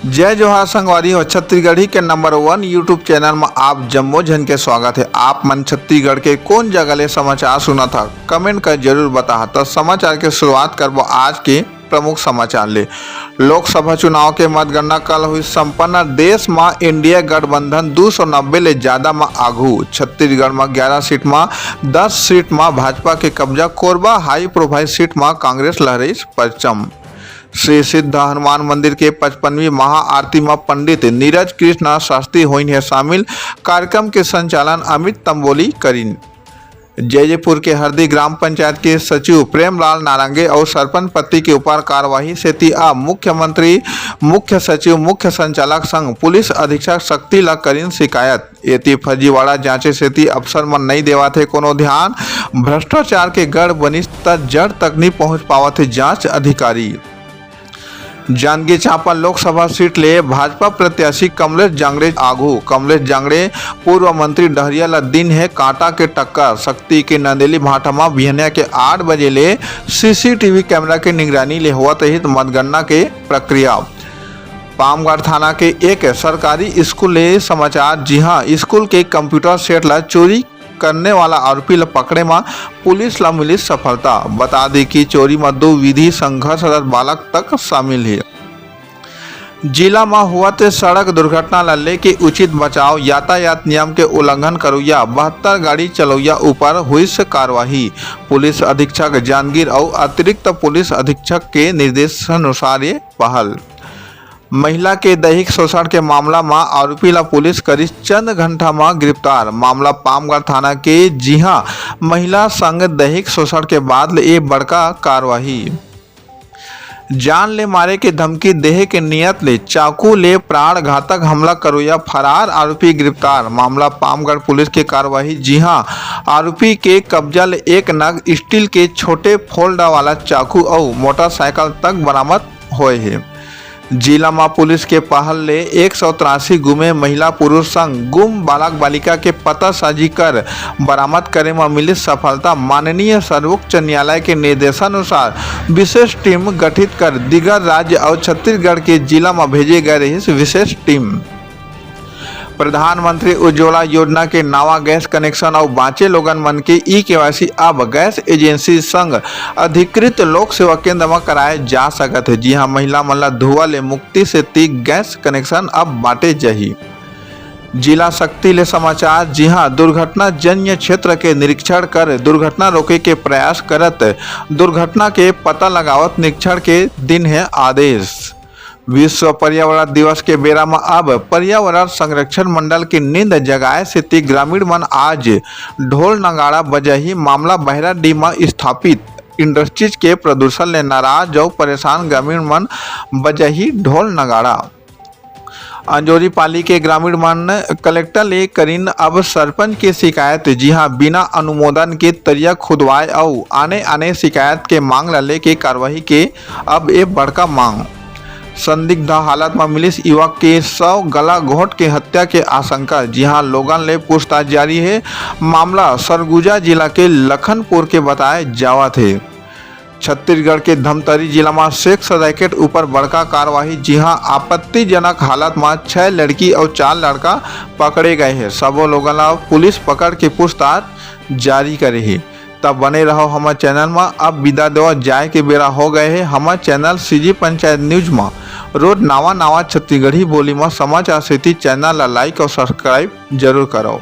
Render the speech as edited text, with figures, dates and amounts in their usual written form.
जय जोहार संगवारी हो। छत्तीसगढ़ी के नंबर 1 यूट्यूब चैनल में आप जम्मो जन के स्वागत है। आप मन छत्तीसगढ़ के कौन जगह ले समाचार सुना था कमेंट कर जरूर बता। तो समाचार के शुरुआत करबो आज के प्रमुख समाचार ले। लोकसभा चुनाव के मतगणना कल हुई संपन्न। देश में इंडिया गठबंधन 290 ले ज्यादा में आगू। छत्तीसगढ़ में 11 सीट में 10 सीट में भाजपा के कब्जा। कोरबा हाई प्रोफाइल सीट में कांग्रेस लहराई परचम। श्री सिद्ध हनुमान मंदिर के 55वीं महाआरती में पंडित नीरज कृष्ण शास्त्री हुई है शामिल। कार्यक्रम के संचालन अमित तंबोली करीन। जयपुर के हरदी ग्राम पंचायत के सचिव प्रेमलाल नारंगे और सरपंच पति के ऊपर कार्यवाही से अब मुख्यमंत्री मुख्य सचिव मुख्य संचालक संघ पुलिस अधीक्षक शक्ति ला करीन शिकायत। एती फर्जीवाड़ा जांचे से अफसर मन नहीं देवा थे कोनो ध्यान। भ्रष्टाचार के गढ़ बनी जड़ तक नहीं पहुंच पावा थे जांच अधिकारी। जांजगीर चांपा लोकसभा सीट ले भाजपा प्रत्याशी कमलेश जांगड़े आगू। कमलेश जांगड़े पूर्व मंत्री डहरिया ला दिन है कांटा के टक्कर। शक्ति के नंदेली भाटा में बिहनिया के 8 बजे ले सीसीटीवी कैमरा के निगरानी ले हुआ तहित मतगणना के प्रक्रिया। पामगढ़ थाना के एक सरकारी स्कूल ले समाचार। जी हाँ, स्कूल के कंप्यूटर सेट ला चोरी करने वाला आरोपी ला पकड़े में पुलिस ला मिली सफलता। बता दी कि चोरी में 2 विधि संघर्ष बालक तक शामिल है। जिला में हुआ थे सड़क दुर्घटना ला लेके उचित बचाव। यातायात नियम के उल्लंघन करुया 72 गाड़ी चलौया ऊपर हुई से कार्यवाही। पुलिस अधीक्षक जांजगीर और अतिरिक्त पुलिस अधीक्षक के निर्देशानुसार ये पहल। महिला के दैहिक शोषण के मामला में आरोपी ला पुलिस करी चंद घंटा में गिरफ्तार। मामला पामगढ़ थाना के। जी हां, महिला संग दैहिक शोषण के बाद ये बड़का कार्यवाही। जान ले मारे के धमकी देहे के नियत ले चाकू ले प्राण घातक हमला करोया फरार आरोपी गिरफ्तार। मामला पामगढ़ पुलिस के कार्यवाही। जी हां, आरोपी के कब्जा ले 1 नग स्टील के छोटे फोल्डर वाला चाकू और मोटरसाइकिल तक बरामद हुए है। जिला में पुलिस के पहल ले 183 गुमे महिला पुरुष संग गुम बालक बालिका के पता साझी कर बरामद करे में मिली सफलता। माननीय सर्वोच्च न्यायालय के निर्देशानुसार विशेष टीम गठित कर दिगर राज्य और छत्तीसगढ़ के जिला में भेजे गए रही विशेष टीम। प्रधानमंत्री उज्ज्वला योजना के नवा गैस कनेक्शन और बाँचे लोगन मन के ई-केवाईसी अब गैस एजेंसी संग अधिकृत लोक सेवा केंद्र में कराए जा सकत है। जी हाँ, महिला मन ला धुआं ले मुक्ति से गैस कनेक्शन अब बांटे जाही। जिला शक्ति ले समाचार। जी हाँ, दुर्घटना जन्य क्षेत्र के निरीक्षण कर दुर्घटना रोके के प्रयास करत दुर्घटना के पता लगावत निरीक्षण के दिन है आदेश। विश्व पर्यावरण दिवस के बेरा में अब पर्यावरण संरक्षण मंडल की नींद जगाए से ग्रामीण मन आज ढोल नगाड़ा बजही। मामला बहराडीह में स्थापित इंडस्ट्रीज के प्रदूषण ले नाराज और परेशान ग्रामीण मन बजही ढोल नगाड़ा। अंजोरी पाली के ग्रामीण मन कलेक्टर ले करीन अब सरपंच की शिकायत। जी हाँ, बिना अनुमोदन के तरिया खुदवाए और आने शिकायत के मांग ला लेके कार्रवाई के अब ये बड़का मांग। संदिग्ध हालत में मिली युवक के 100 गला घोंट के हत्या के आशंका। जी हां, लोगन ले पूछताछ जारी है। मामला सरगुजा जिला के लखनपुर के बताए जावा थे। छत्तीसगढ़ के धमतरी जिला में सेक्स रैकेट ऊपर बड़का कार्यवाही। जी हां, आपत्तिजनक हालत में 6 लड़की और 4 लड़का पकड़े गए हैं। सबों लोगों ला पुलिस पकड़ के पूछताछ जारी करे है। तब बने रहो हमारे चैनल में। अब विदा देवा जाए के बेरा हो गए है। हमारे चैनल सीजी पंचायत न्यूज में रोज नवा छत्तीसगढ़ी बोली में समाचार से चैनल ला लाइक और सब्सक्राइब जरूर करो।